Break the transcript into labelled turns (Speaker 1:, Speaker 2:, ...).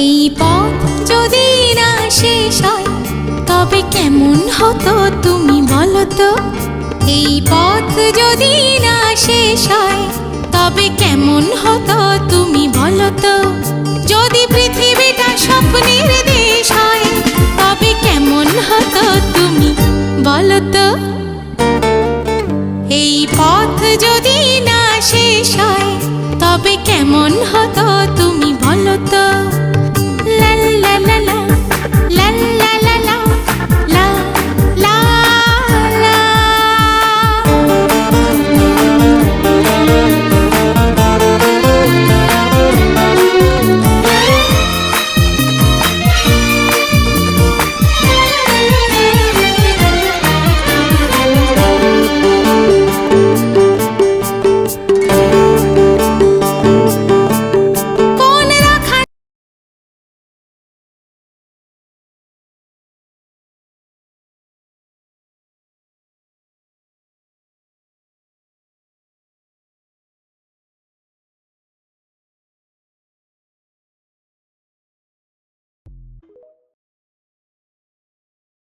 Speaker 1: এই পথ যদি না শেষ হয় তবে কেমন হতো তুমি বলো তো। এই পথ যদি না শেষ হয় তবে কেমন হতো তুমি বলো তো। যদি পৃথিবীটা স্বপ্নের দেশ হয় তবে কেমন হতো তুমি বলো তো। এই পথ যদি না শেষ হয় তবে কেমন হতো